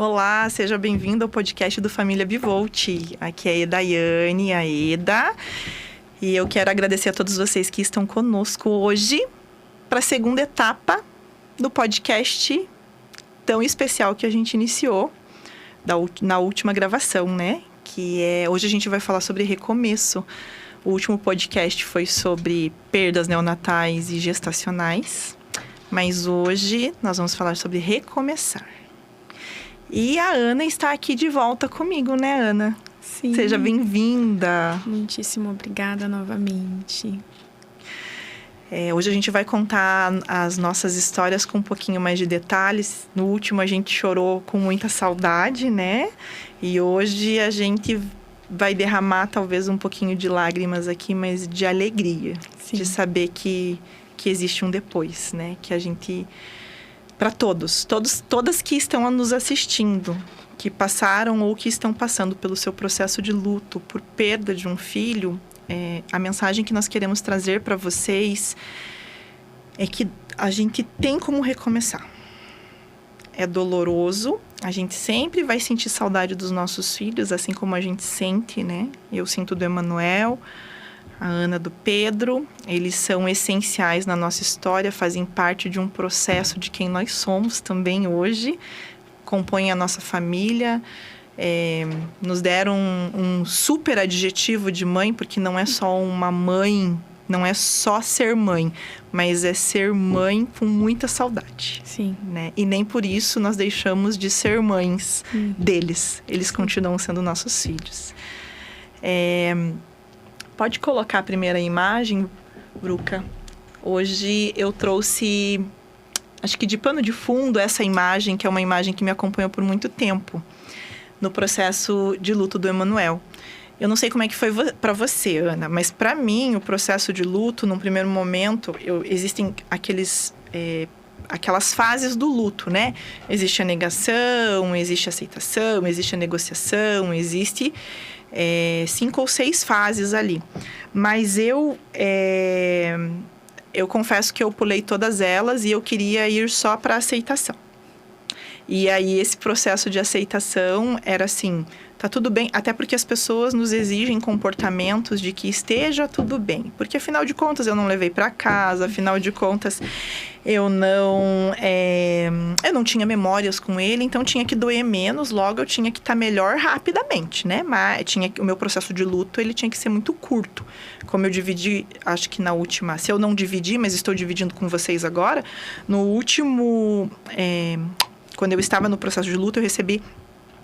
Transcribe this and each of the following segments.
Olá, seja bem-vindo ao podcast do Família Bivolt. Aqui é a Daiane, a Eda. E eu quero agradecer a todos vocês que estão conosco hoje para a segunda etapa do podcast tão especial que a gente iniciou na última gravação, né? Hoje a gente vai falar sobre recomeço. O último podcast foi sobre perdas neonatais e gestacionais. Mas hoje nós vamos falar sobre recomeçar. E a Ana está aqui de volta comigo, né, Ana? Sim. Seja bem-vinda. Muitíssimo obrigada novamente. Hoje a gente vai contar as nossas histórias com um pouquinho mais de detalhes. No último a gente chorou com muita saudade, né? E hoje a gente vai derramar talvez um pouquinho de lágrimas aqui, mas de alegria. Sim. De saber que existe um depois, né? Que a gente... Para todas que estão nos assistindo, que passaram ou que estão passando pelo seu processo de luto por perda de um filho, a mensagem que nós queremos trazer para vocês é que a gente tem como recomeçar. É doloroso, a gente sempre vai sentir saudade dos nossos filhos, assim como a gente sente, né? Eu sinto do Emanuel, a Ana do Pedro. Eles são essenciais na nossa história, fazem parte de um processo de quem nós somos também hoje, compõem a nossa família, nos deram um super adjetivo de mãe, porque não é só uma mãe, não é só ser mãe, mas é ser mãe com muita saudade. Sim. Né? E nem por isso nós deixamos de ser mães deles. Eles continuam sendo nossos filhos. Pode colocar a primeira imagem, Bruca. Hoje eu trouxe, acho que de pano de fundo, essa imagem, que é uma imagem que me acompanhou por muito tempo no processo de luto do Emanuel. Eu não sei como é que foi para você, Ana, mas para mim o processo de luto, num primeiro momento, existem aquelas fases do luto, né? Existe a negação, existe a aceitação, existe a negociação, existe 5 ou 6 fases ali. Mas eu confesso que eu pulei todas elas e eu queria ir só para a aceitação. E aí esse processo de aceitação era assim, tá tudo bem, até porque as pessoas nos exigem comportamentos de que esteja tudo bem. Porque afinal de contas eu não levei para casa, afinal de contas eu não tinha memórias com ele, então tinha que doer menos, logo eu tinha que estar melhor rapidamente, né? Mas o meu processo de luto, ele tinha que ser muito curto. Como eu dividi, acho que na última, se eu não dividi, mas estou dividindo com vocês agora, no último, quando eu estava no processo de luto, eu recebi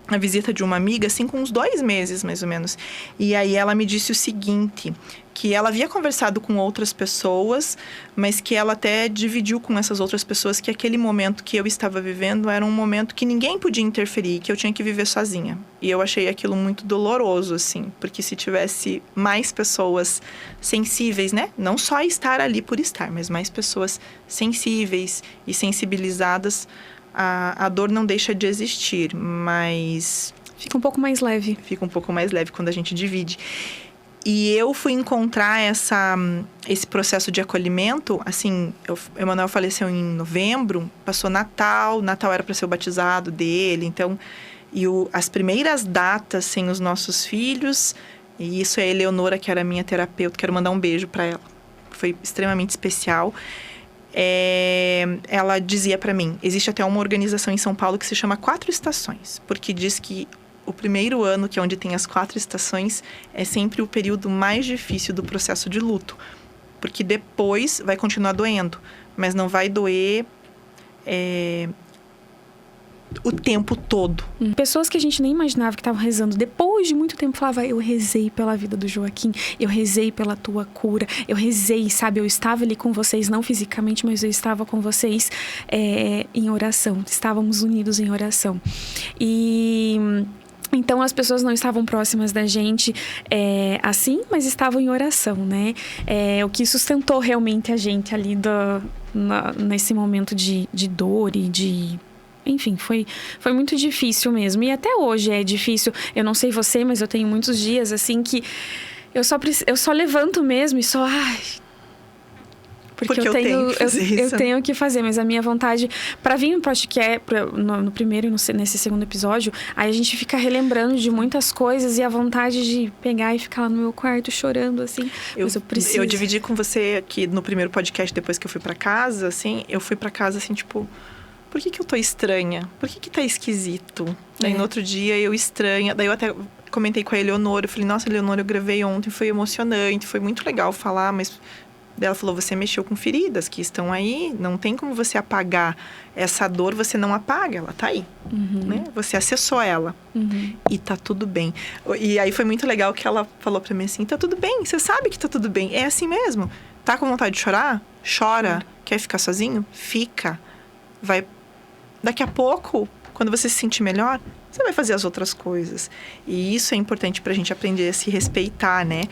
a visita de uma amiga, assim, com uns 2 meses, mais ou menos. E aí ela me disse o seguinte, que ela havia conversado com outras pessoas, mas que ela até dividiu com essas outras pessoas que aquele momento que eu estava vivendo era um momento que ninguém podia interferir, que eu tinha que viver sozinha. E eu achei aquilo muito doloroso, assim, porque se tivesse mais pessoas sensíveis, né? Não só estar ali por estar, mas mais pessoas sensíveis e sensibilizadas, a dor não deixa de existir, mas... Fica um pouco mais leve. Fica um pouco mais leve quando a gente divide. E eu fui encontrar esse processo de acolhimento, assim, o Emanuel faleceu em novembro, passou Natal era para ser o batizado dele, então... E as primeiras datas sem os nossos filhos, e isso é a Eleonora, que era minha terapeuta, quero mandar um beijo para ela. Foi extremamente especial. Ela dizia para mim, existe até uma organização em São Paulo que se chama 4 Estações, porque diz que o primeiro ano, que é onde tem as 4 estações, é sempre o período mais difícil do processo de luto, porque depois vai continuar doendo, mas não vai doer o tempo todo. Pessoas que a gente nem imaginava que estavam rezando, depois de muito tempo falava, eu rezei pela vida do Joaquim, eu rezei pela tua cura, eu rezei, sabe, eu estava ali com vocês, não fisicamente, mas eu estava com vocês em oração, estávamos unidos em oração. E... Então, as pessoas não estavam próximas da gente assim, mas estavam em oração, né? O que sustentou realmente a gente ali nesse momento de dor e de... Enfim, foi muito difícil mesmo. E até hoje é difícil. Eu não sei você, mas eu tenho muitos dias, assim, que eu só levanto mesmo e só... Porque eu tenho que fazer isso. Eu tenho que fazer, mas a minha vontade... Pra vir no podcast, no primeiro e nesse segundo episódio, aí a gente fica relembrando de muitas coisas e a vontade de pegar e ficar lá no meu quarto chorando, assim. Mas eu preciso. Eu dividi com você aqui no primeiro podcast, depois que eu fui pra casa, assim... Eu fui pra casa, assim, tipo... Por que eu tô estranha? Por que tá esquisito? Daí no outro dia eu estranha. Daí eu até comentei com a Eleonora. Eu falei, nossa, Eleonora, eu gravei ontem. Foi emocionante, foi muito legal falar, mas... Daí ela falou, você mexeu com feridas que estão aí. Não tem como você apagar essa dor. Você não apaga, ela tá aí. Né? Você acessou ela. E tá tudo bem. E aí foi muito legal que ela falou pra mim assim, tá tudo bem, você sabe que tá tudo bem. É assim mesmo. Tá com vontade de chorar? Chora. Quer ficar sozinho? Fica. Vai... Daqui a pouco, quando você se sentir melhor, você vai fazer as outras coisas. E isso é importante pra gente aprender a se respeitar, né?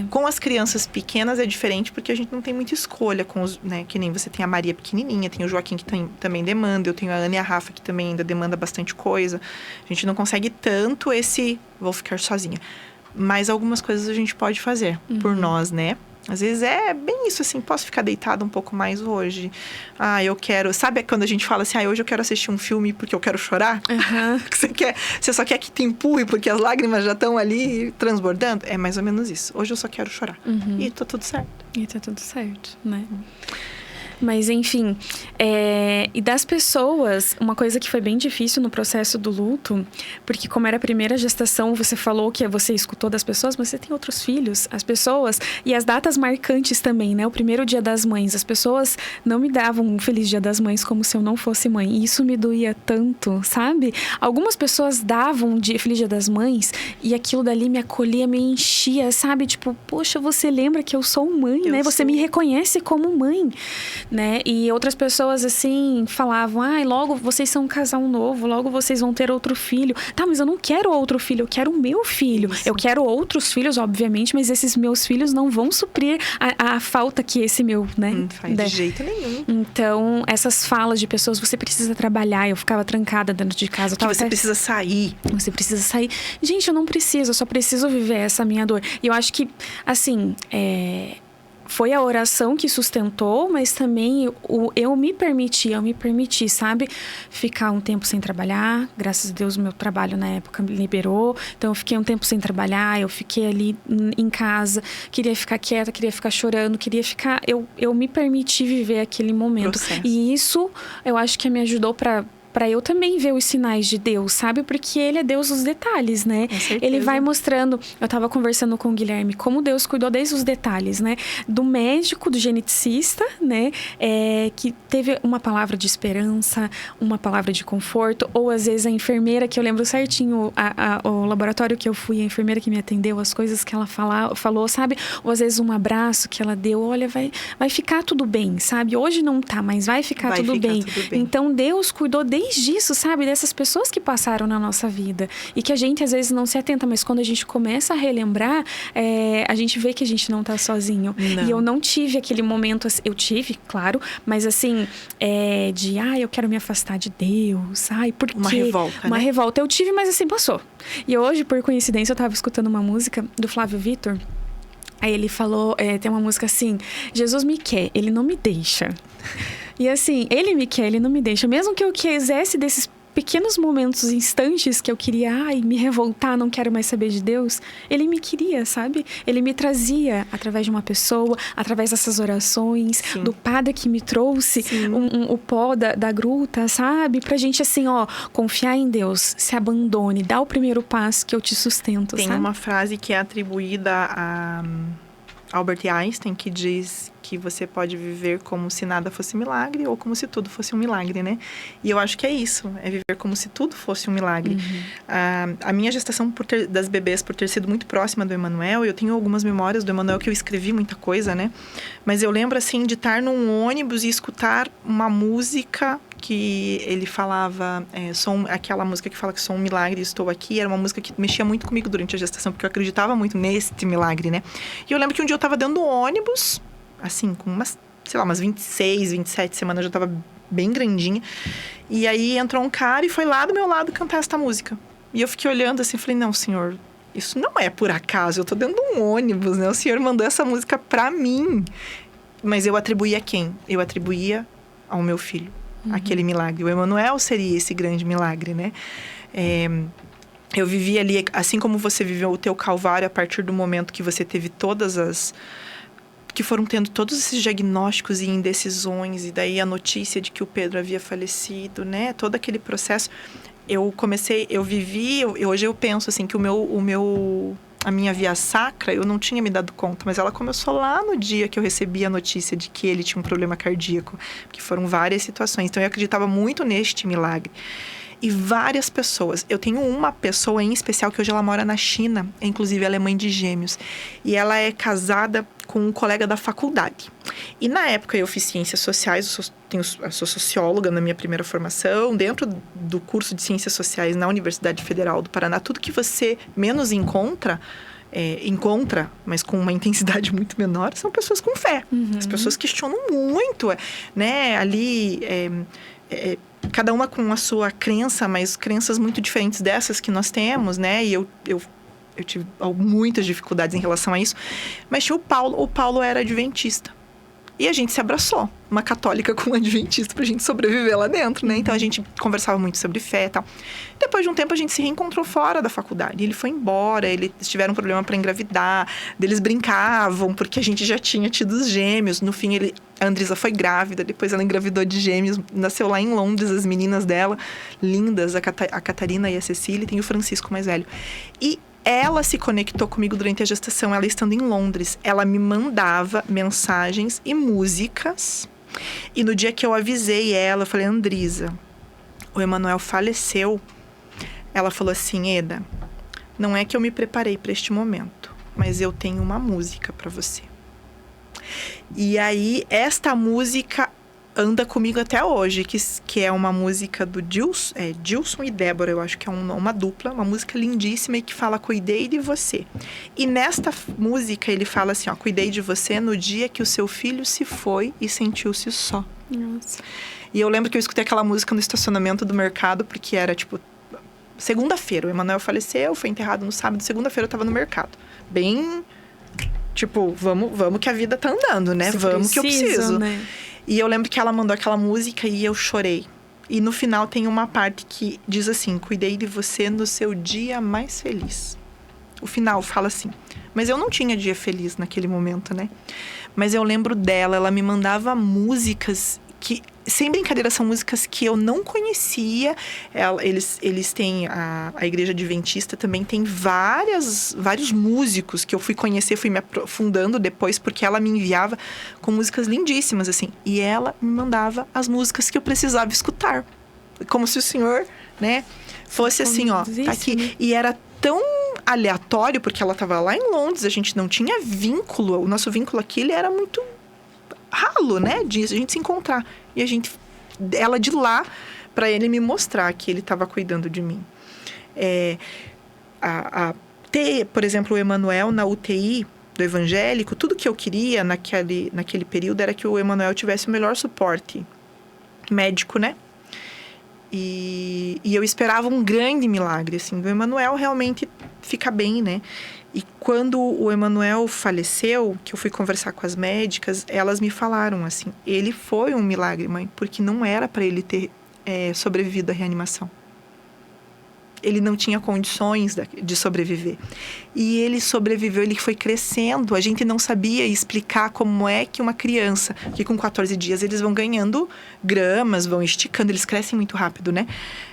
Com as crianças pequenas é diferente, porque a gente não tem muita escolha com os, né? Que nem você tem a Maria pequenininha, tem o Joaquim que também demanda, eu tenho a Ana e a Rafa que também ainda demanda bastante coisa. A gente não consegue tanto vou ficar sozinha. Mas algumas coisas a gente pode fazer por nós, né? Às vezes é bem isso, assim, posso ficar deitada um pouco mais hoje? Eu quero... Sabe quando a gente fala assim, hoje eu quero assistir um filme porque eu quero chorar? Porque você só quer que te empurre porque as lágrimas já estão ali transbordando? É mais ou menos isso. Hoje eu só quero chorar. E tá tudo certo. E tá tudo certo, né? Mas, enfim, e das pessoas, uma coisa que foi bem difícil no processo do luto, porque como era a primeira gestação, você falou que você escutou das pessoas, mas você tem outros filhos, as pessoas, e as datas marcantes também, né? O primeiro Dia das Mães, as pessoas não me davam um Feliz Dia das Mães como se eu não fosse mãe, e isso me doía tanto, sabe? Algumas pessoas davam Feliz Dia das Mães, e aquilo dali me acolhia, me enchia, sabe? Tipo, poxa, você lembra que eu sou mãe, né? Você me reconhece como mãe, né? E outras pessoas, assim, falavam, logo vocês são um casal novo, logo vocês vão ter outro filho. Tá, mas eu não quero outro filho, eu quero o meu filho. Isso. Eu quero outros filhos, obviamente, mas esses meus filhos não vão suprir a falta que esse meu, né? Não faz de jeito nenhum. Então, essas falas de pessoas, você precisa trabalhar, eu ficava trancada dentro de casa. Você precisa sair. Você precisa sair. Gente, eu não preciso, eu só preciso viver essa minha dor. E eu acho que, assim, foi a oração que sustentou, mas também eu me permiti, sabe? Ficar um tempo sem trabalhar. Graças a Deus, o meu trabalho na época me liberou. Então, eu fiquei um tempo sem trabalhar. Eu fiquei ali em casa. Queria ficar quieta, queria ficar chorando. Queria ficar... Eu me permiti viver aquele momento. Processo. E isso, eu acho que me ajudou para eu também ver os sinais de Deus, sabe? Porque Ele é Deus dos detalhes, né? Com certeza. Ele vai mostrando... Eu tava conversando com o Guilherme, como Deus cuidou desde os detalhes, né? Do médico, do geneticista, né? Que teve uma palavra de esperança, uma palavra de conforto. Ou, às vezes, a enfermeira, que eu lembro certinho, o laboratório que eu fui, a enfermeira que me atendeu, as coisas que ela falou, sabe? Ou, às vezes, um abraço que ela deu. Olha, vai ficar tudo bem, sabe? Hoje não tá, mas vai ficar tudo bem. Então, Deus cuidou desde isso, sabe? Dessas pessoas que passaram na nossa vida. E que a gente, às vezes, não se atenta. Mas quando a gente começa a relembrar, a gente vê que a gente não tá sozinho. Não. E eu não tive aquele momento... Eu tive, claro. Mas, assim, eu quero me afastar de Deus. Por quê? Uma revolta, Uma né? revolta. Eu tive, mas assim, passou. E hoje, por coincidência, eu tava escutando uma música do Flávio Vitor. Aí ele falou... tem uma música assim... Jesus me quer, Ele não me deixa. E assim, Ele me quer, Ele não me deixa. Mesmo que eu quisesse desses pequenos momentos, instantes que eu queria, me revoltar, não quero mais saber de Deus, Ele me queria, sabe? Ele me trazia através de uma pessoa, através dessas orações, Sim. do padre que me trouxe o pó da gruta, sabe? Pra gente assim, confiar em Deus, se abandone, dá o primeiro passo que eu te sustento, Tem sabe? uma frase que é atribuída a Albert Einstein, que diz que você pode viver como se nada fosse milagre ou como se tudo fosse um milagre, né? E eu acho que é isso, é viver como se tudo fosse um milagre. A minha gestação das bebês, por ter sido muito próxima do Emanuel, eu tenho algumas memórias do Emanuel que eu escrevi muita coisa, né? Mas eu lembro, assim, de estar num ônibus e escutar uma música que ele falava, aquela música que fala que sou um milagre e estou aqui, era uma música que mexia muito comigo durante a gestação, porque eu acreditava muito neste milagre, né? E eu lembro que um dia eu estava dentro do ônibus, assim, com umas 26, 27 semanas, eu já estava bem grandinha, e aí entrou um cara e foi lá do meu lado cantar esta música. E eu fiquei olhando assim, falei, não, senhor, isso não é por acaso, eu tô dentro de um ônibus, né? O senhor mandou essa música pra mim. Mas eu atribuía a quem? Eu atribuía ao meu filho, aquele milagre. O Emanuel seria esse grande milagre, né? Eu vivi ali, assim como você viveu o teu calvário a partir do momento que você teve que foram tendo todos esses diagnósticos e indecisões, e daí a notícia de que o Pedro havia falecido, né? Todo aquele processo. Hoje eu penso assim, que a minha via sacra, eu não tinha me dado conta, mas ela começou lá no dia que eu recebi a notícia de que ele tinha um problema cardíaco, que foram várias situações. Então eu acreditava muito neste milagre. E várias pessoas. Eu tenho uma pessoa em especial que hoje ela mora na China. Inclusive, ela é mãe de gêmeos. E ela é casada com um colega da faculdade. E na época eu fiz ciências sociais. Eu sou socióloga na minha primeira formação. Dentro do curso de ciências sociais na Universidade Federal do Paraná, tudo que você menos encontra, mas com uma intensidade muito menor, são pessoas com fé. As pessoas questionam muito, né? Ali... cada uma com a sua crença, mas crenças muito diferentes dessas que nós temos, né? E eu tive muitas dificuldades em relação a isso. Mas tinha o Paulo era adventista. E a gente se abraçou, uma católica com um adventista, pra gente sobreviver lá dentro, né? Então a gente conversava muito sobre fé e tal. Depois de um tempo a gente se reencontrou fora da faculdade. Ele foi embora, eles tiveram um problema para engravidar, eles brincavam, porque a gente já tinha tido os gêmeos. No fim, a Andresa foi grávida, depois ela engravidou de gêmeos, nasceu lá em Londres, as meninas dela, lindas, a Catarina e a Cecília, e tem o Francisco mais velho. E ela se conectou comigo durante a gestação, ela estando em Londres. Ela me mandava mensagens e músicas. E no dia que eu avisei ela, eu falei, Andresa, o Emanuel faleceu. Ela falou assim, Eda, não é que eu me preparei para este momento, mas eu tenho uma música para você. E aí, esta música anda comigo até hoje, que é uma música do Dilson e Débora, eu acho que é uma dupla, uma música lindíssima e que fala, cuidei de você. E nesta música ele fala assim, cuidei de você no dia que o seu filho se foi e sentiu-se só. Nossa. E eu lembro que eu escutei aquela música no estacionamento do mercado, porque era tipo, segunda-feira, o Emanuel faleceu, foi enterrado no sábado, segunda-feira eu tava no mercado. Bem, tipo, vamos que a vida tá andando, né? Que eu preciso. Né? E eu lembro que ela mandou aquela música e eu chorei. E no final tem uma parte que diz assim, cuidei de você no seu dia mais feliz. O final fala assim, mas eu não tinha dia feliz naquele momento, né? Mas eu lembro dela, ela me mandava músicas que, sem brincadeira, são músicas que eu não conhecia. Eles têm, a Igreja Adventista também tem vários músicos que eu fui conhecer, fui me aprofundando depois, porque ela me enviava com músicas lindíssimas, assim. E ela me mandava as músicas que eu precisava escutar. Como se o Senhor, né, fosse assim, tá aqui. E era tão aleatório, porque ela estava lá em Londres, a gente não tinha vínculo. O nosso vínculo aqui, ele era muito ralo, né? De a gente se encontrar. E ela de lá, para ele me mostrar que ele estava cuidando de mim. Ter, por exemplo, o Emanuel na UTI do evangélico, tudo que eu queria naquele período era que o Emanuel tivesse o melhor suporte médico, né? E eu esperava um grande milagre, assim, do Emanuel realmente ficar bem, né? E quando o Emanuel faleceu, que eu fui conversar com as médicas, elas me falaram assim, ele foi um milagre, mãe, porque não era para ele ter sobrevivido à reanimação. Ele não tinha condições de sobreviver. E ele sobreviveu, ele foi crescendo. A gente não sabia explicar como é que uma criança, que com 14 dias eles vão ganhando gramas, vão esticando, eles crescem muito rápido, né?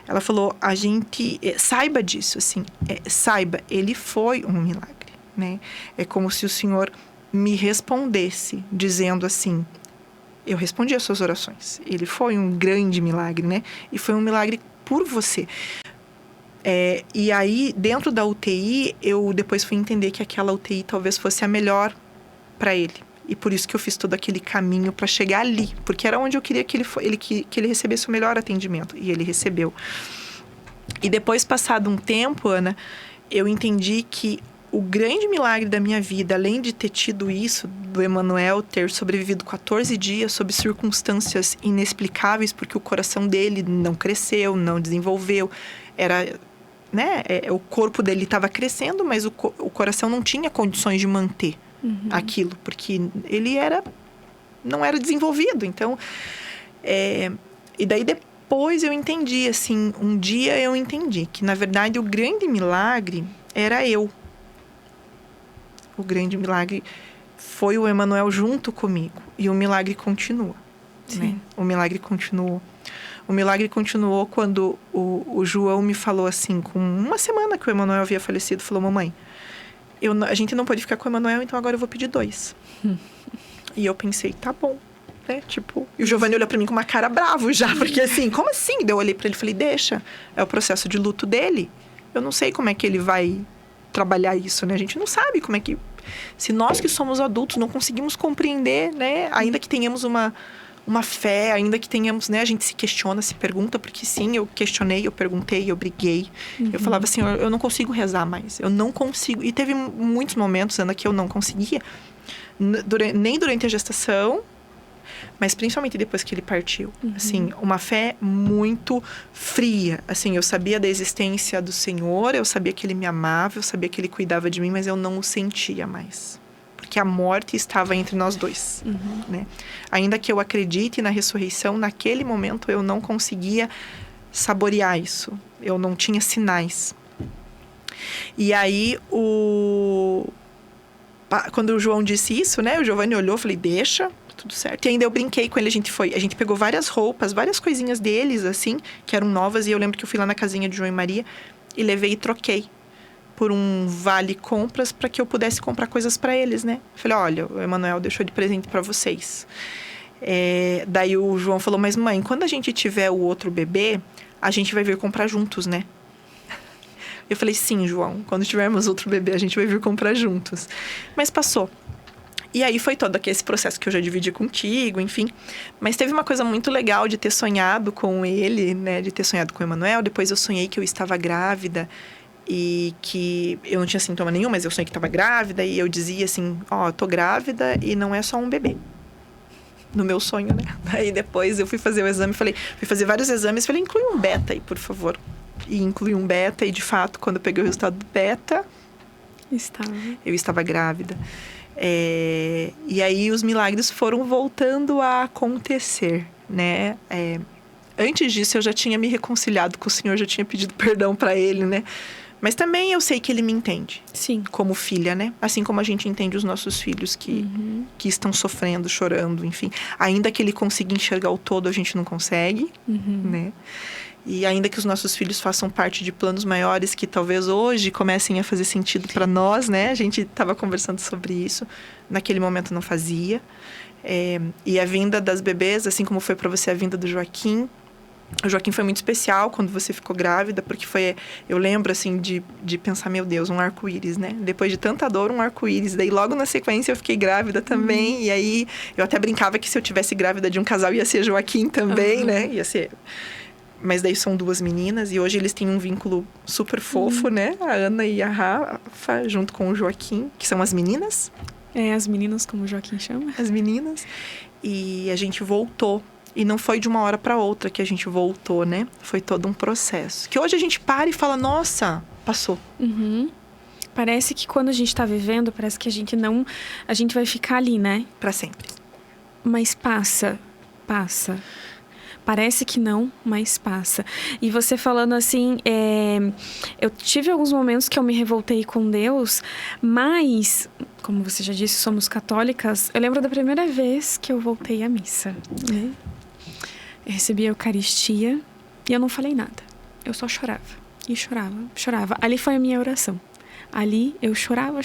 Ela falou, a gente saiba disso, assim, saiba, ele foi um milagre, né? É como se o Senhor me respondesse, dizendo assim, eu respondi às suas orações. Ele foi um grande milagre, né? E foi um milagre por você. E aí, dentro da UTI, eu depois fui entender que aquela UTI talvez fosse a melhor para ele. E por isso que eu fiz todo aquele caminho para chegar ali. Porque era onde eu queria que ele recebesse o melhor atendimento. E ele recebeu. E depois, passado um tempo, Ana, eu entendi que o grande milagre da minha vida, além de ter tido isso, do Emanuel ter sobrevivido 14 dias sob circunstâncias inexplicáveis, porque o coração dele não cresceu, não desenvolveu, né? O corpo dele estava crescendo, mas o coração não tinha condições de manter aquilo, porque ele era não era desenvolvido. Então, e daí depois eu entendi, assim, um dia eu entendi que, na verdade, o grande milagre era eu. O grande milagre foi o Emanuel junto comigo. E o milagre continua. Né? O milagre continuou. O milagre continuou quando o João me falou assim, com uma semana que o Emanuel havia falecido, falou: mamãe, a gente não pode ficar com o Emanuel, então agora eu vou pedir 2. E eu pensei, tá bom. Né? Tipo, e o Giovanni olhou pra mim com uma cara bravo já, porque assim, como assim? Daí eu olhei pra ele e falei, deixa, é o processo de luto dele. Eu não sei como é que ele vai trabalhar isso, né? A gente não sabe como é que... Se nós que somos adultos não conseguimos compreender, né? Ainda que tenhamos uma fé, ainda que tenhamos, né? A gente se questiona, se pergunta, porque sim, eu questionei, eu perguntei, eu briguei. Eu falava assim, eu não consigo rezar mais, eu não consigo. E teve muitos momentos, Ana, que eu não conseguia, nem durante a gestação, mas principalmente depois que ele partiu. Assim, uma fé muito fria. Assim, eu sabia da existência do Senhor, eu sabia que Ele me amava, eu sabia que Ele cuidava de mim, mas eu não o sentia mais. Porque a morte estava entre nós dois. Né? Ainda que eu acredite na ressurreição, naquele momento eu não conseguia saborear isso. Eu não tinha sinais. E aí, quando o João disse isso, né? O Giovanni olhou, eu falei, deixa... tudo certo. E ainda eu brinquei com ele, a gente pegou várias roupas, várias coisinhas deles, assim, que eram novas, e eu lembro que eu fui lá na casinha de João e Maria e levei e troquei por um vale compras para que eu pudesse comprar coisas para eles, né? Falei, olha, o Emanuel deixou de presente para vocês. Daí o João falou, mas mãe, quando a gente tiver o outro bebê, a gente vai vir comprar juntos, né? Eu falei, sim, João, quando tivermos outro bebê, a gente vai vir comprar juntos. Mas passou. E aí foi todo esse processo que eu já dividi contigo, enfim. Mas teve uma coisa muito legal de ter sonhado com ele, né? De ter sonhado com o Emanuel. Depois eu sonhei que eu estava grávida e que eu não tinha sintoma nenhum, mas eu sonhei que estava grávida. E eu dizia assim, eu tô grávida e não é só um bebê. No meu sonho, né? Aí depois eu fui fazer o exame, fui fazer vários exames, falei, inclui um beta aí, por favor. E inclui um beta e, de fato, quando eu peguei o resultado do beta... eu estava grávida. E aí os milagres foram voltando a acontecer, né? Antes disso eu já tinha me reconciliado com o Senhor, já tinha pedido perdão para Ele, né? Mas também eu sei que Ele me entende. Sim. Como filha, né? Assim como a gente entende os nossos filhos que estão sofrendo, chorando, enfim. Ainda que Ele consiga enxergar o todo, a gente não consegue, né? E ainda que os nossos filhos façam parte de planos maiores que talvez hoje comecem a fazer sentido para nós, né? A gente estava conversando sobre isso. Naquele momento não fazia. E a vinda das bebês, assim como foi para você a vinda do Joaquim. O Joaquim foi muito especial quando você ficou grávida, porque eu lembro, assim, de pensar, meu Deus, um arco-íris, né? Depois de tanta dor, um arco-íris. Daí, logo na sequência, eu fiquei grávida também. E aí, eu até brincava que se eu tivesse grávida de um casal, ia ser Joaquim também, né? Ia ser... Mas daí são 2 meninas e hoje eles têm um vínculo super fofo, né? A Ana e a Rafa, junto com o Joaquim, que são as meninas. As meninas, como o Joaquim chama. As meninas. E a gente voltou. E não foi de uma hora para outra que a gente voltou, né? Foi todo um processo. Que hoje a gente para e fala, nossa, passou. Parece que quando a gente tá vivendo, parece que a gente vai ficar ali, né? Para sempre. Mas passa. Parece que não, mas passa. E você falando assim, eu tive alguns momentos que eu me revoltei com Deus, mas, como você já disse, somos católicas. Eu lembro da primeira vez que eu voltei à missa, né? Eu recebi a Eucaristia e eu não falei nada. Eu só chorava. E chorava. Ali foi a minha oração. Ali eu chorava.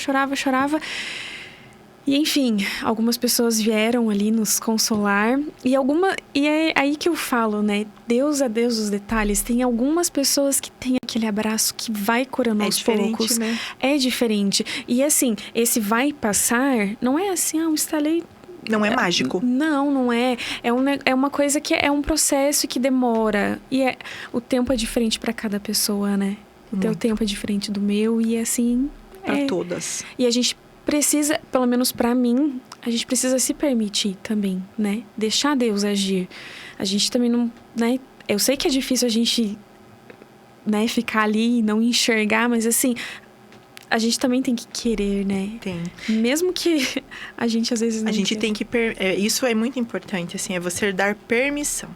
E, enfim, algumas pessoas vieram ali nos consolar. E é aí que eu falo, né? Deus é Deus dos detalhes. Tem algumas pessoas que têm aquele abraço que vai curando aos poucos. Né? É diferente. E, assim, esse vai passar, não é assim, um estalei... Não é mágico. Não é. É uma coisa que é um processo que demora. E o tempo é diferente para cada pessoa, né? O teu tempo é diferente do meu. E, assim... Para todas. E a gente precisa, pelo menos para mim, a gente precisa se permitir também, né? Deixar Deus agir. A gente também não, né? Eu sei que é difícil a gente, né, ficar ali e não enxergar, mas assim, a gente também tem que querer, né? Tem. Mesmo que a gente às vezes não A gente queira. tem que... Isso é muito importante, assim, é você dar permissão.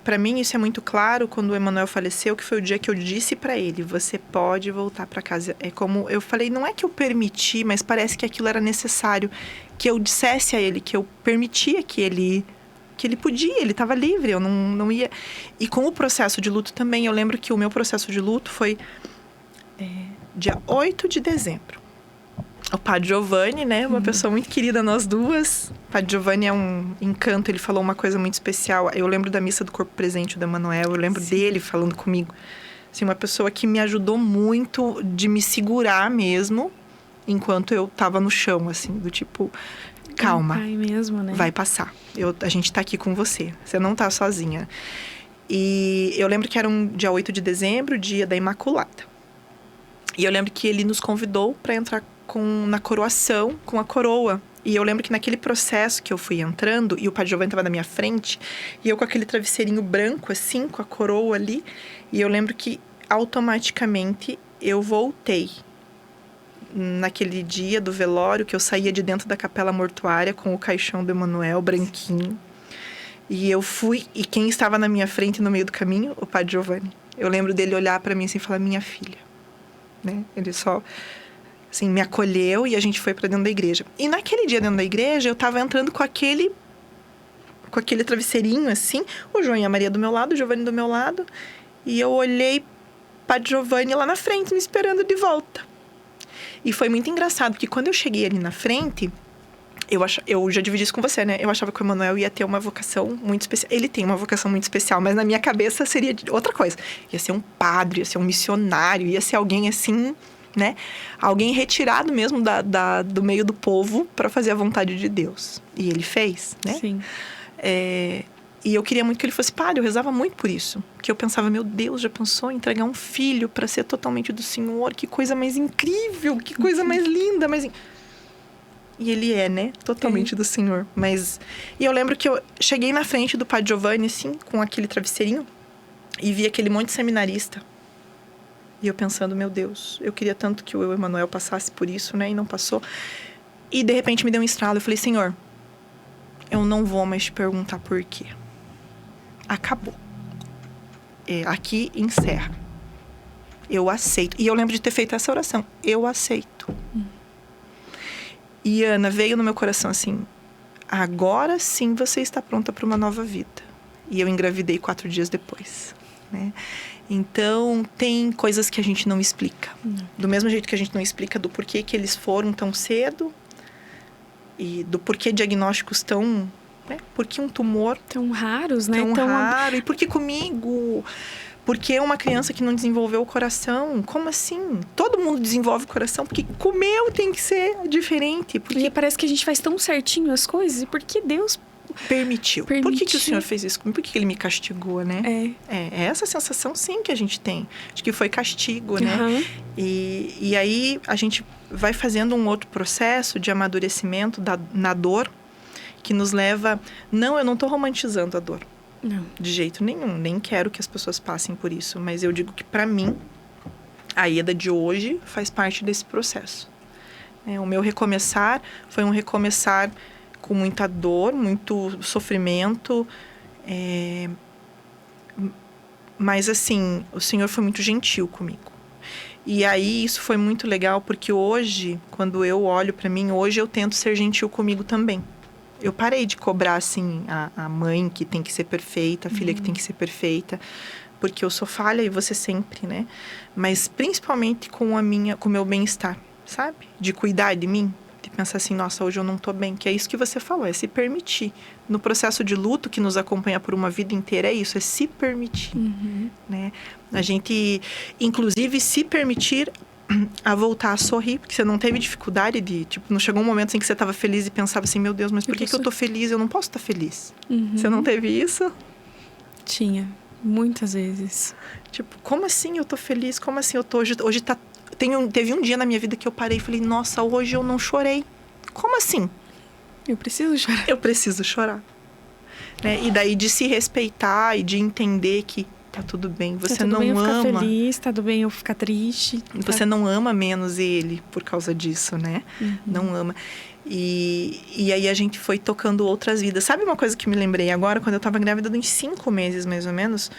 Pra mim, isso é muito claro quando o Emanuel faleceu, que foi o dia que eu disse pra ele, você pode voltar pra casa. É como eu falei, não é que eu permiti, mas parece que aquilo era necessário. Que eu dissesse a ele, que eu permitia que ele podia, ele estava livre, eu não ia... E com o processo de luto também, eu lembro que o meu processo de luto foi dia 8 de dezembro. O Padre Giovanni, né? Uma pessoa muito querida, nós duas. O Padre Giovanni é um encanto, ele falou uma coisa muito especial. Eu lembro da missa do Corpo Presente do Emanuel, eu lembro dele falando comigo. Assim, uma pessoa que me ajudou muito de me segurar mesmo, enquanto eu tava no chão, assim, do tipo... Calma, Pai mesmo, né? Vai passar. A gente tá aqui com você. Você não tá sozinha. E eu lembro que era um dia 8 de dezembro, dia da Imaculada. E eu lembro que ele nos convidou para entrar na coroação, com a coroa. E eu lembro que naquele processo que eu fui entrando, e o Padre Giovanni estava na minha frente, e eu com aquele travesseirinho branco, assim, com a coroa ali. E eu lembro que, automaticamente, eu voltei. Naquele dia do velório, que eu saía de dentro da capela mortuária com o caixão do Emanuel, branquinho. E eu fui, e quem estava na minha frente no meio do caminho? O Padre Giovanni. Eu lembro dele olhar para mim assim e falar, minha filha. Né? Ele só, assim, me acolheu e a gente foi para dentro da igreja. E naquele dia dentro da igreja, eu estava entrando com aquele travesseirinho, assim, o João e a Maria do meu lado, o Giovanni do meu lado. E eu olhei Padre Giovanni lá na frente, me esperando de volta. E foi muito engraçado, porque quando eu cheguei ali na frente, eu já dividi isso com você, né? Eu achava que o Emanuel ia ter uma vocação muito especial. Ele tem uma vocação muito especial, mas na minha cabeça seria outra coisa. Ia ser um padre, ia ser um missionário, ia ser alguém assim, né? Alguém retirado mesmo do meio do povo para fazer a vontade de Deus. E ele fez, né? Sim. E eu queria muito que ele fosse padre, eu rezava muito por isso. Porque eu pensava, meu Deus, já pensou em entregar um filho para ser totalmente do Senhor? Que coisa mais incrível, que coisa mais linda. E ele é, né? Totalmente do Senhor. E eu lembro que eu cheguei na frente do Padre Giovanni, assim, com aquele travesseirinho. E vi aquele monte de seminarista. E eu pensando, meu Deus, eu queria tanto que o Emanuel passasse por isso, né? E não passou. E de repente me deu um estralo. Eu falei, Senhor, eu não vou mais te perguntar por quê. Acabou. Aqui encerra. Eu aceito. E eu lembro de ter feito essa oração. Eu aceito. E Ana, veio no meu coração assim, agora sim você está pronta para uma nova vida. E eu engravidei 4 dias depois, né? Então, tem coisas que a gente não explica. Do mesmo jeito que a gente não explica do porquê que eles foram tão cedo. E do porquê diagnósticos tão... Né? Por que um tumor... Tão raros, né? Tão raro. E por que comigo? Porque uma criança que não desenvolveu o coração, como assim? Todo mundo desenvolve o coração, porque com o meu tem que ser diferente. Porque E parece que a gente faz tão certinho as coisas, e por que Deus permitiu. Por que o Senhor fez isso comigo? Por que Ele me castigou, né? É essa sensação, sim, que a gente tem. Acho que foi castigo, né? Uhum. E aí, a gente vai fazendo um outro processo de amadurecimento na dor, que nos leva... Não, eu não estou romantizando a dor. Não. De jeito nenhum. Nem quero que as pessoas passem por isso. Mas eu digo que, para mim, a Ieda de hoje faz parte desse processo. O meu recomeçar foi um recomeçar com muita dor, muito sofrimento. Mas, assim, o Senhor foi muito gentil comigo. E aí, isso foi muito legal, porque hoje, quando eu olho para mim, hoje eu tento ser gentil comigo também. Eu parei de cobrar, assim, a mãe que tem que ser perfeita, a filha que tem que ser perfeita, porque eu sou falha e você sempre, né? Mas principalmente com o meu bem-estar, sabe? De cuidar de mim, de pensar assim, nossa, hoje eu não tô bem, que é isso que você falou, é se permitir. No processo de luto que nos acompanha por uma vida inteira, é isso, é se permitir, né? A gente, inclusive, se permitir a voltar a sorrir, porque você não teve dificuldade de, tipo, não chegou um momento em que você estava feliz e pensava assim, meu Deus, mas por que eu tô feliz? Eu não posso estar feliz. Você não teve isso? Tinha, muitas vezes. Tipo, como assim eu tô feliz? Como assim eu tô... Hoje tá... Teve um dia na minha vida que eu parei e falei, nossa, hoje eu não chorei. Como assim? Eu preciso chorar. Eu preciso chorar. Né? E daí de se respeitar e de entender que tá tudo bem. Tá Você tudo não bem eu ficar ama. feliz, tá tudo bem eu ficar triste. Você não ama menos ele por causa disso, né? Não ama. E aí a gente foi tocando outras vidas. Sabe uma coisa que me lembrei agora? Quando eu tava grávida de uns 5 meses, mais ou menos,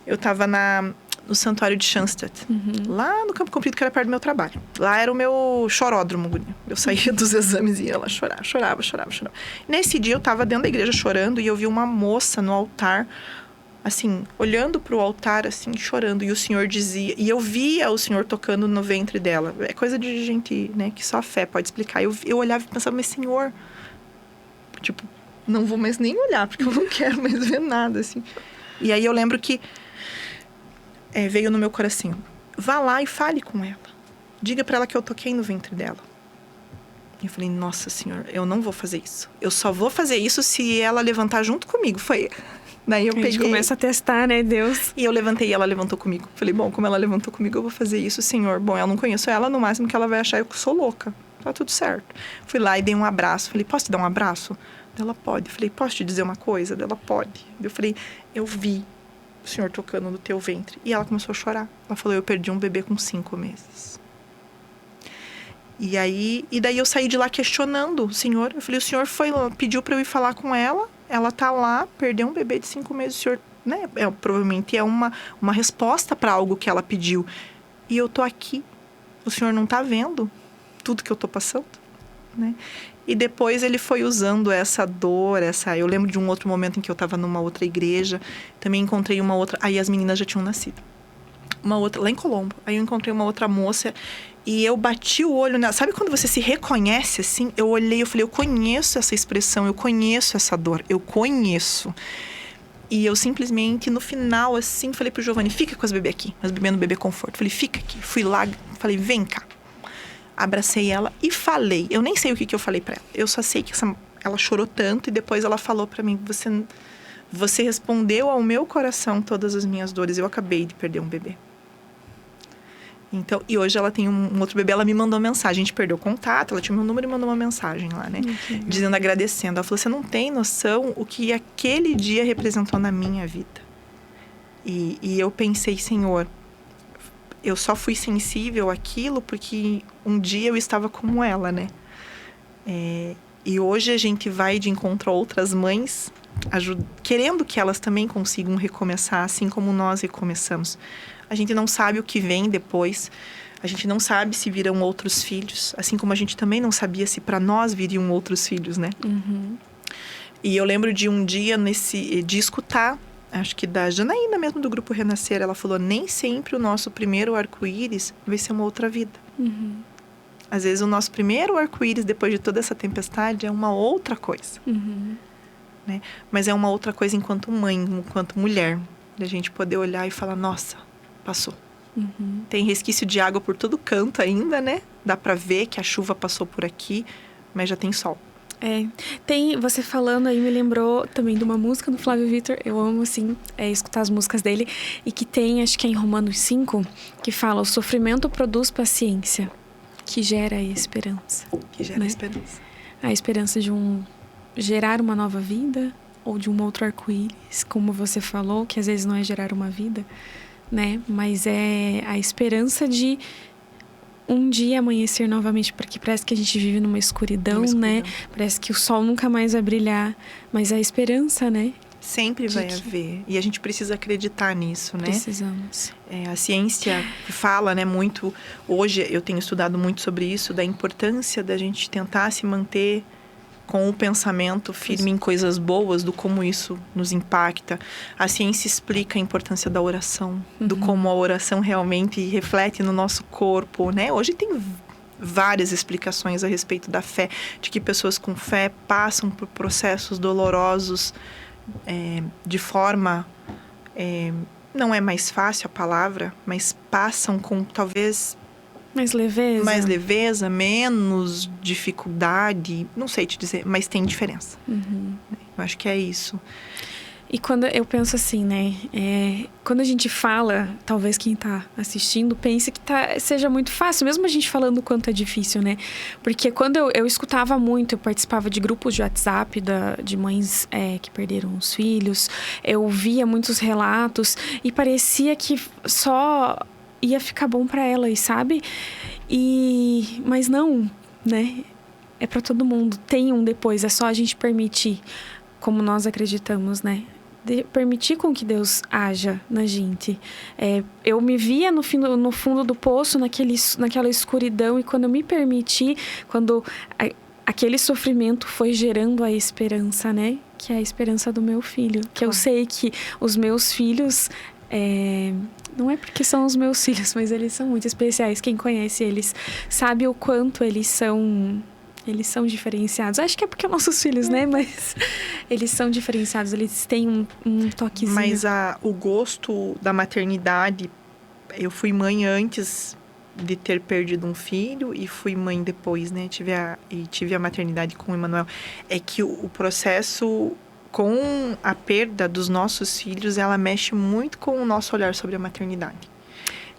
eu tava no santuário de Schanstatt. Lá no Campo Comprido, que era perto do meu trabalho. Lá era o meu choródromo, guria. Eu saía dos exames e ia lá chorar. Chorava. Nesse dia eu tava dentro da igreja chorando e eu vi uma moça no altar, assim, olhando pro altar, assim, chorando. E o Senhor dizia... E eu via o Senhor tocando no ventre dela. É coisa de gente, né, que só a fé pode explicar. Eu olhava e pensava, mas Senhor... Tipo, não vou mais nem olhar, porque eu não quero mais ver nada, assim. E aí eu lembro que veio no meu coração. Vá lá e fale com ela. Diga pra ela que eu toquei no ventre dela. E eu falei, nossa, Senhor, eu não vou fazer isso. Eu só vou fazer isso se ela levantar junto comigo. Foi... Daí eu peguei... A gente começa a testar, né, Deus? E eu levantei e ela levantou comigo. Falei, bom, como ela levantou comigo, eu vou fazer isso, Senhor. Bom, eu não conheço ela, no máximo que ela vai achar que eu sou louca. Tá tudo certo. Fui lá e dei um abraço. Falei, posso te dar um abraço? Ela pode. Falei, posso te dizer uma coisa? Ela pode. Eu falei, eu vi o Senhor tocando no teu ventre. E ela começou a chorar. Ela falou, eu perdi um bebê com 5 meses. E daí eu saí de lá questionando o Senhor. Eu falei, o Senhor pediu pra eu ir falar com ela. Ela tá lá, perdeu um bebê de 5 meses. O Senhor, né? Provavelmente é uma resposta pra algo que ela pediu. E eu tô aqui. O Senhor não tá vendo tudo que eu tô passando, né? E depois ele foi usando essa dor, eu lembro de um outro momento em que eu estava numa outra igreja, também encontrei uma outra, aí as meninas já tinham nascido. Uma outra, lá em Colombo, aí eu encontrei uma outra moça e eu bati o olho nela. Sabe quando você se reconhece assim? Eu olhei, eu falei, eu conheço essa expressão, eu conheço essa dor, eu conheço. E eu simplesmente, no final, assim, falei pro Giovanni, fica com as bebês aqui, as bebês no bebê conforto. Falei, fica aqui. Fui lá, falei, vem cá. Abracei ela e falei. Eu nem sei o que eu falei pra ela. Eu só sei que ela chorou tanto e depois ela falou pra mim, você respondeu ao meu coração todas as minhas dores. Eu acabei de perder um bebê. Então, e hoje ela tem um outro bebê, ela me mandou mensagem. A gente perdeu o contato, ela tinha meu número e mandou uma mensagem lá, né? Dizendo, agradecendo. Ela falou, você não tem noção o que aquele dia representou na minha vida. E eu pensei, Senhor, eu só fui sensível àquilo porque um dia eu estava como ela, né? E hoje a gente vai de encontro a outras mães, querendo que elas também consigam recomeçar, assim como nós recomeçamos. A gente não sabe o que vem depois. A gente não sabe se virão outros filhos. Assim como a gente também não sabia se para nós viriam outros filhos, né? E eu lembro de um dia de escutar, acho que da Janaína mesmo, do Grupo Renascer. Ela falou, nem sempre o nosso primeiro arco-íris vai ser uma outra vida. Às vezes o nosso primeiro arco-íris, depois de toda essa tempestade, é uma outra coisa. Né? Mas é uma outra coisa enquanto mãe, enquanto mulher. Da gente poder olhar e falar, nossa, passou. Tem resquício de água por todo canto ainda, né? Dá pra ver que a chuva passou por aqui, mas já tem sol. Você falando aí me lembrou também de uma música do Flávio Victor. Eu amo, assim, escutar as músicas dele. E que tem, acho que é em Romanos 5, que fala, o sofrimento produz paciência, que gera a esperança. Que gera a esperança. A esperança de gerar uma nova vida, ou de um outro arco-íris, como você falou, que às vezes não é gerar uma vida, né? Mas é a esperança de um dia amanhecer novamente, porque parece que a gente vive numa escuridão, né? Parece que o sol nunca mais vai brilhar, mas a esperança, né? Sempre vai haver. E a gente precisa acreditar nisso, né? Precisamos. A ciência fala, né, muito... Hoje eu tenho estudado muito sobre isso, da importância da gente tentar se manter com o pensamento firme em coisas boas, do como isso nos impacta. A ciência explica a importância da oração, do como a oração realmente reflete no nosso corpo, né? Hoje tem várias explicações a respeito da fé, de que pessoas com fé passam por processos dolorosos de forma... não é mais fácil a palavra, mas passam com talvez... Mais leveza, menos dificuldade, não sei te dizer, mas tem diferença. Eu acho que é isso. E quando eu penso assim, né? Quando a gente fala, talvez quem tá assistindo pense que seja muito fácil, mesmo a gente falando o quanto é difícil, né? Porque quando eu escutava muito, eu participava de grupos de WhatsApp de mães que perderam os filhos, eu via muitos relatos e parecia que só ia ficar bom para elas, sabe? Mas não, né? É para todo mundo. Tem um depois, é só a gente permitir, como nós acreditamos, né? Permitir com que Deus haja na gente. Eu me via no fundo do poço, naquela escuridão, e quando eu me permiti, quando aquele sofrimento foi gerando a esperança, né? Que é a esperança do meu filho. Que eu sei que os meus filhos... não é porque são os meus filhos, mas eles são muito especiais. Quem conhece eles sabe o quanto eles são diferenciados. Acho que é porque são nossos filhos, né? Mas eles são diferenciados, eles têm um toquezinho. Mas o gosto da maternidade... Eu fui mãe antes de ter perdido um filho e fui mãe depois, né? Tive a maternidade com o Emanuel. É que o processo com a perda dos nossos filhos, ela mexe muito com o nosso olhar sobre a maternidade.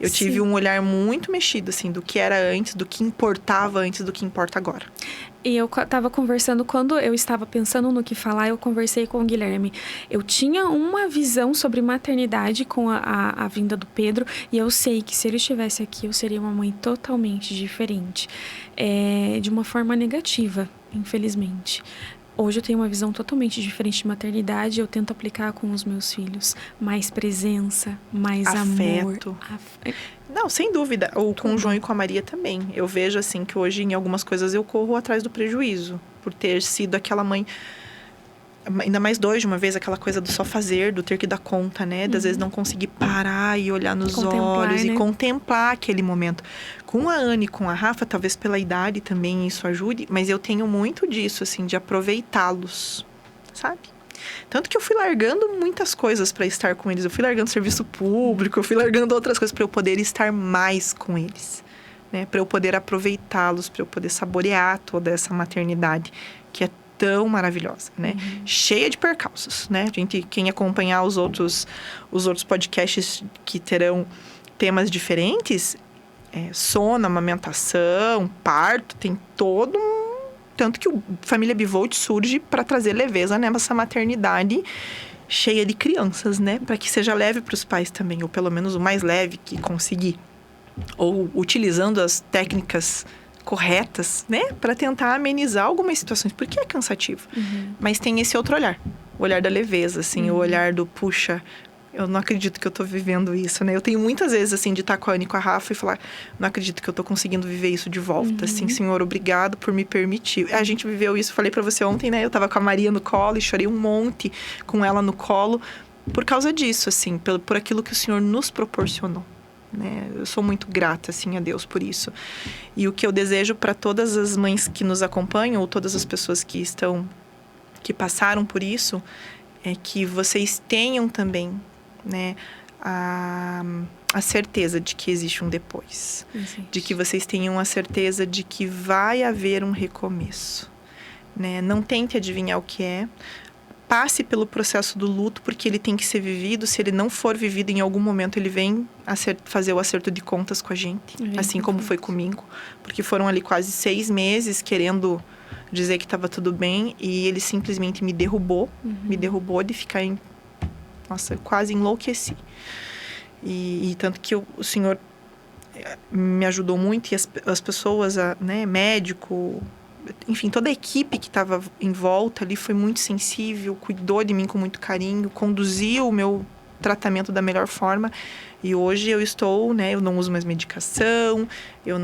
Eu tive um olhar muito mexido, assim, do que era antes, do que importava antes, do que importa agora. E eu estava conversando, quando eu estava pensando no que falar, eu conversei com o Guilherme. Eu tinha uma visão sobre maternidade com a vinda do Pedro, e eu sei que se ele estivesse aqui, eu seria uma mãe totalmente diferente. De uma forma negativa, infelizmente. Hoje eu tenho uma visão totalmente diferente de maternidade. Eu tento aplicar com os meus filhos. Mais presença, mais afeto. Amor. Não, sem dúvida. Com o João e com a Maria também. Eu vejo, assim, que hoje em algumas coisas eu corro atrás do prejuízo. Por ter sido aquela mãe... Ainda mais dois de uma vez, aquela coisa do só fazer, do ter que dar conta, né? Das vezes não conseguir parar e olhar nos olhos, né? E contemplar aquele momento. Com a Ana e com a Rafa, talvez pela idade também isso ajude, mas eu tenho muito disso, assim, de aproveitá-los, sabe? Tanto que eu fui largando muitas coisas para estar com eles. Eu fui largando serviço público, eu fui largando outras coisas para eu poder estar mais com eles, né? Para eu poder aproveitá-los, para eu poder saborear toda essa maternidade, que é tão maravilhosa, né? Cheia de percalços, né? Quem acompanhar os outros podcasts que terão temas diferentes, sono, amamentação, parto, tem todo tanto que o Família Bivolt surge para trazer leveza nessa maternidade cheia de crianças, né? Para que seja leve para os pais também, ou pelo menos o mais leve que conseguir. Ou utilizando as técnicas corretas, né? Para tentar amenizar algumas situações, porque é cansativo. Mas tem esse outro olhar, o olhar da leveza, assim, o olhar do, puxa, eu não acredito que eu tô vivendo isso, né? Eu tenho muitas vezes, assim, de estar com a Ana e com a Rafa e falar, não acredito que eu tô conseguindo viver isso de volta, assim, Senhor, obrigado por me permitir. A gente viveu isso, falei pra você ontem, né? Eu tava com a Maria no colo e chorei um monte com ela no colo, por causa disso, assim, por aquilo que o Senhor nos proporcionou. Né? Eu sou muito grata, assim, a Deus por isso. E o que eu desejo para todas as mães que nos acompanham, ou todas as pessoas que passaram por isso, é que vocês tenham também, né, a certeza de que existe um depois. De que vocês tenham a certeza de que vai haver um recomeço, né? Não tente adivinhar o que é. Passe pelo processo do luto, porque ele tem que ser vivido. Se ele não for vivido, em algum momento ele vem fazer o acerto de contas com a gente. Assim como foi comigo. Porque foram ali quase 6 meses querendo dizer que estava tudo bem. E ele simplesmente me derrubou. Me derrubou de ficar Nossa, eu quase enlouqueci. E tanto que o Senhor me ajudou muito. E as pessoas, né, médico... Enfim, toda a equipe que estava em volta ali foi muito sensível, cuidou de mim com muito carinho, conduziu o meu tratamento da melhor forma. E hoje eu estou, né, eu não uso mais medicação, eu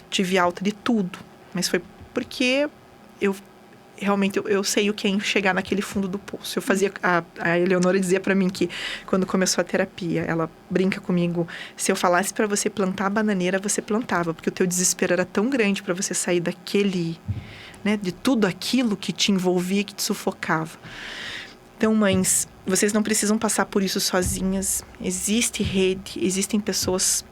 tive alta de tudo. Mas foi porque realmente eu sei o que é chegar naquele fundo do poço. Eu fazia, a Eleonora dizia para mim que quando começou a terapia, ela brinca comigo, se eu falasse para você plantar a bananeira, você plantava, porque o teu desespero era tão grande para você sair daquele, né, de tudo aquilo que te envolvia, que te sufocava. Então, mães, vocês não precisam passar por isso sozinhas. Existe rede, existem pessoas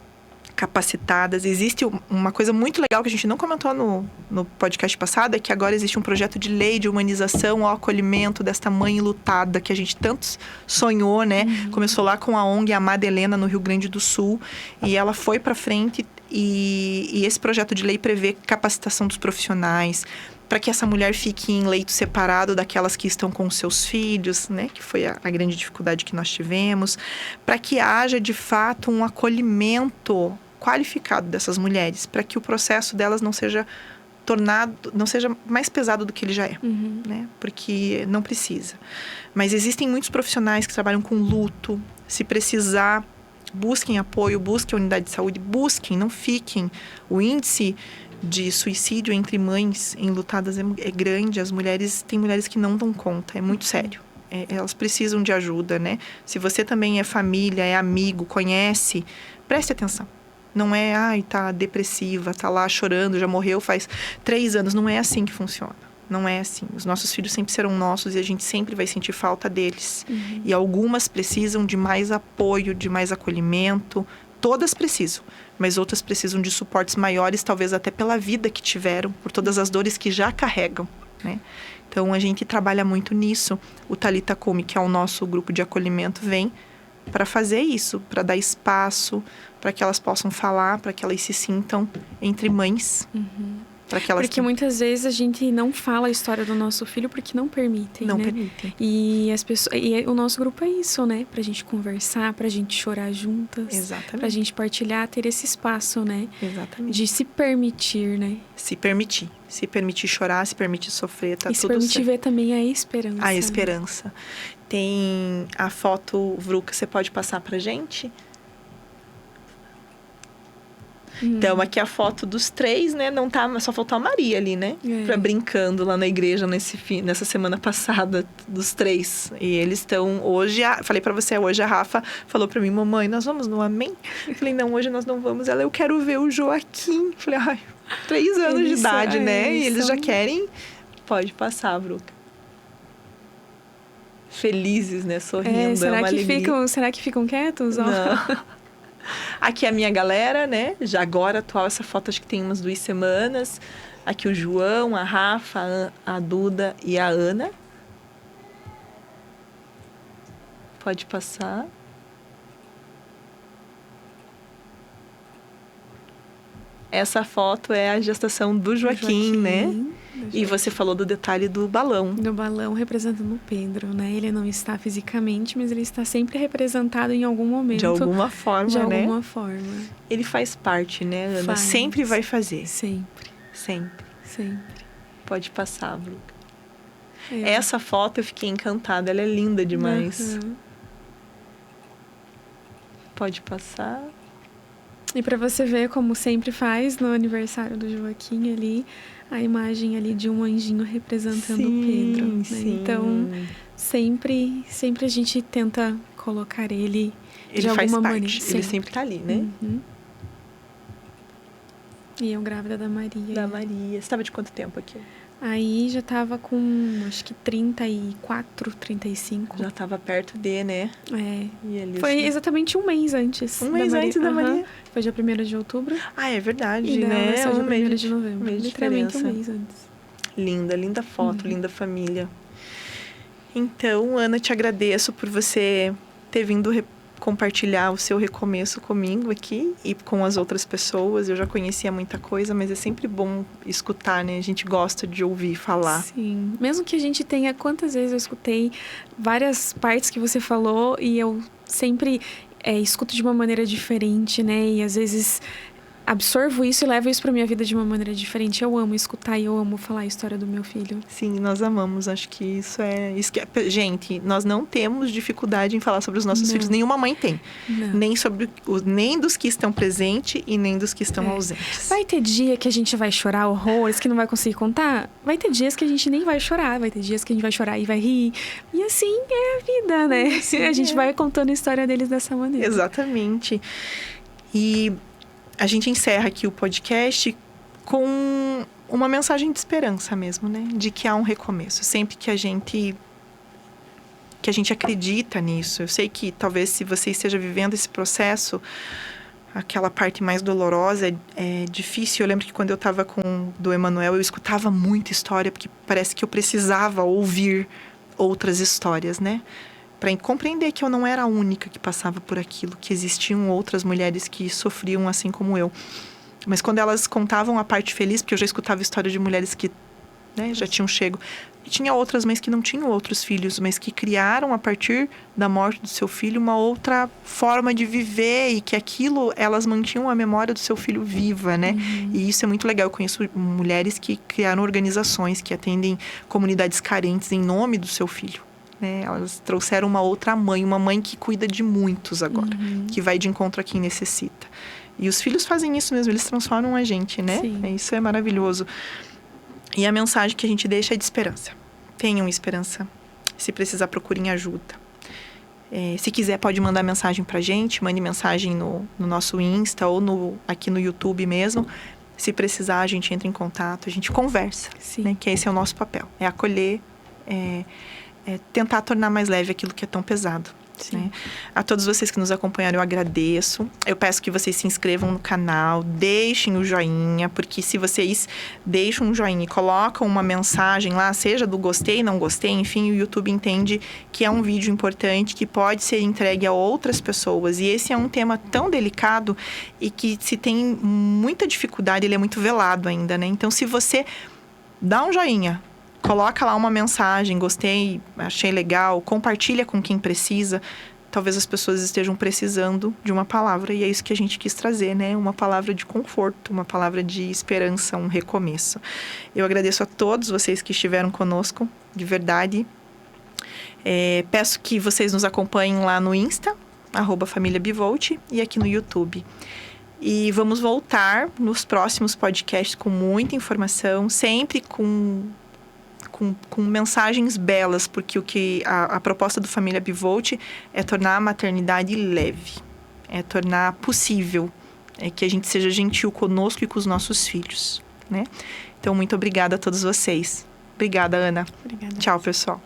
capacitadas. Existe uma coisa muito legal que a gente não comentou no podcast passado, é que agora existe um projeto de lei de humanização ao acolhimento desta mãe lutada, que a gente tanto sonhou, né? Começou lá com a ONG Amada Helena, no Rio Grande do Sul, e ela foi para frente, e esse projeto de lei prevê capacitação dos profissionais, para que essa mulher fique em leito separado daquelas que estão com seus filhos, né? Que foi a grande dificuldade que nós tivemos. Para que haja, de fato, um acolhimento qualificado dessas mulheres. Para que o processo delas não seja mais pesado do que ele já é. Né? Porque não precisa. Mas existem muitos profissionais que trabalham com luto. Se precisar, busquem apoio, busquem a unidade de saúde, busquem, não fiquem. O índice de suicídio entre mães enlutadas é grande. Tem mulheres que não dão conta, é muito sério. Elas precisam de ajuda, né? Se você também é família, é amigo, conhece, preste atenção. Não é, tá depressiva, tá lá chorando, já morreu faz 3 anos. Não é assim que funciona. Não é assim. Os nossos filhos sempre serão nossos e a gente sempre vai sentir falta deles. E algumas precisam de mais apoio, de mais acolhimento. Todas precisam, mas outras precisam de suportes maiores, talvez até pela vida que tiveram, por todas as dores que já carregam, né? Então, a gente trabalha muito nisso. O Thalita Cume, que é o nosso grupo de acolhimento, vem para fazer isso, para dar espaço, para que elas possam falar, para que elas se sintam entre mães. Porque muitas vezes a gente não fala a história do nosso filho porque não permitem, Não né? permitem. E o nosso grupo é isso, né? Pra gente conversar, pra gente chorar juntas. Exatamente. Pra gente partilhar, ter esse espaço, né? Exatamente. De se permitir, né? Se permitir. Se permitir chorar, se permitir sofrer, tá tudo certo. E se permitir ver também a esperança. A esperança. Tem a foto, Vruca, você pode passar pra gente? Então, aqui a foto dos 3, né? Não tá, só faltou a Maria ali, né? Brincando lá na igreja nessa semana passada, dos 3. E eles estão hoje... Falei pra você, hoje a Rafa falou pra mim, mamãe, nós vamos no Amém? Eu falei, não, hoje nós não vamos. Ela, eu quero ver o Joaquim. Eu falei, 3 anos de idade, né? E eles já querem... Pode passar, Bruca. Felizes, né? Sorrindo, será uma alegria. Será que ficam quietos? Não. Aqui é a minha galera, né? Já agora, atual, essa foto acho que tem umas 2 semanas. Aqui o João, a Rafa, a Duda e a Ana. Pode passar. Essa foto é a gestação do Joaquim, né? E você falou do detalhe do balão. Do balão representando o Pedro, né? Ele não está fisicamente, mas ele está sempre representado em algum momento. De alguma forma, né? De alguma forma. Ele faz parte, né, Ana? Sempre vai fazer. Sempre. Pode passar, Bruca. Essa foto eu fiquei encantada. Ela é linda demais. Pode passar. E para você ver como sempre faz no aniversário do Joaquim ali, a imagem ali de um anjinho representando o Pedro. Né? Então, sempre a gente tenta colocar ele de alguma maneira. Ele sempre tá ali, né? E eu grávida da Maria. Você estava de quanto tempo aqui? Aí já tava com, acho que 34, 35. Já tava perto de, né? E ali, foi exatamente um mês antes. Um mês antes da Maria. Foi dia 1º de outubro. É verdade, e né? Dia 1º de novembro. Literalmente um mês antes. Linda foto, linda família. Então, Ana, te agradeço por você ter vindo compartilhar o seu recomeço comigo aqui e com as outras pessoas. Eu já conhecia muita coisa, mas é sempre bom escutar, né? A gente gosta de ouvir falar. Sim. Mesmo que a gente tenha... Quantas vezes eu escutei várias partes que você falou e eu sempre escuto de uma maneira diferente, né? E às vezes absorvo isso e levo isso pra minha vida de uma maneira diferente. Eu amo escutar e eu amo falar a história do meu filho. Sim, nós amamos. Acho que isso é... Gente, nós não temos dificuldade em falar sobre os nossos filhos. Nenhuma mãe tem. Nem dos que estão presentes e nem dos que estão ausentes. Vai ter dia que a gente vai chorar horrores, que não vai conseguir contar. Vai ter dias que a gente nem vai chorar. Vai ter dias que a gente vai chorar e vai rir. E assim é a vida, né? A gente vai contando a história deles dessa maneira. Exatamente. E... a gente encerra aqui o podcast com uma mensagem de esperança mesmo, né? De que há um recomeço. Sempre que a gente acredita nisso. Eu sei que talvez se você esteja vivendo esse processo, aquela parte mais dolorosa é difícil. Eu lembro que quando eu estava com do Emanuel, eu escutava muita história, porque parece que eu precisava ouvir outras histórias, né? Para compreender que eu não era a única que passava por aquilo, que existiam outras mulheres que sofriam assim como eu. Mas quando elas contavam a parte feliz, porque eu já escutava história de mulheres que, né, já tinham chego. E tinha outras mães que não tinham outros filhos, mas que criaram a partir da morte do seu filho uma outra forma de viver, e que aquilo, elas mantinham a memória do seu filho viva, né? E isso é muito legal. Eu conheço mulheres que criaram organizações que atendem comunidades carentes em nome do seu filho, né? Elas trouxeram uma outra mãe, uma mãe que cuida de muitos agora, que vai de encontro a quem necessita. E os filhos fazem isso mesmo, eles transformam a gente, né? Isso é maravilhoso. E a mensagem que a gente deixa é de esperança. Tenham esperança. Se precisar, procurem ajuda. Se quiser, pode mandar mensagem pra gente. Mande mensagem no nosso Insta ou aqui no YouTube mesmo. Se precisar, a gente entra em contato, a gente conversa. Né? Que esse é o nosso papel. É acolher, tentar tornar mais leve aquilo que é tão pesado. Né? A todos vocês que nos acompanharam, eu agradeço. Eu peço que vocês se inscrevam no canal, deixem o joinha, porque se vocês deixam um joinha e colocam uma mensagem lá, seja do gostei, não gostei, enfim, o YouTube entende que é um vídeo importante, que pode ser entregue a outras pessoas. E esse é um tema tão delicado e que, se tem muita dificuldade, ele é muito velado ainda, né? Então, se você dá um joinha, coloca lá uma mensagem, gostei, achei legal, compartilha com quem precisa. Talvez as pessoas estejam precisando de uma palavra, e é isso que a gente quis trazer, né? Uma palavra de conforto, uma palavra de esperança, um recomeço. Eu agradeço a todos vocês que estiveram conosco, de verdade. Peço que vocês nos acompanhem lá no Insta, @FamíliaBivolt, e aqui no YouTube. E vamos voltar nos próximos podcasts com muita informação, sempre com mensagens belas, porque a proposta do Família Bivolt é tornar a maternidade leve, é tornar possível, que a gente seja gentil conosco e com os nossos filhos, né? Então, muito obrigada a todos vocês. Obrigada, Ana. Obrigada. Tchau, pessoal.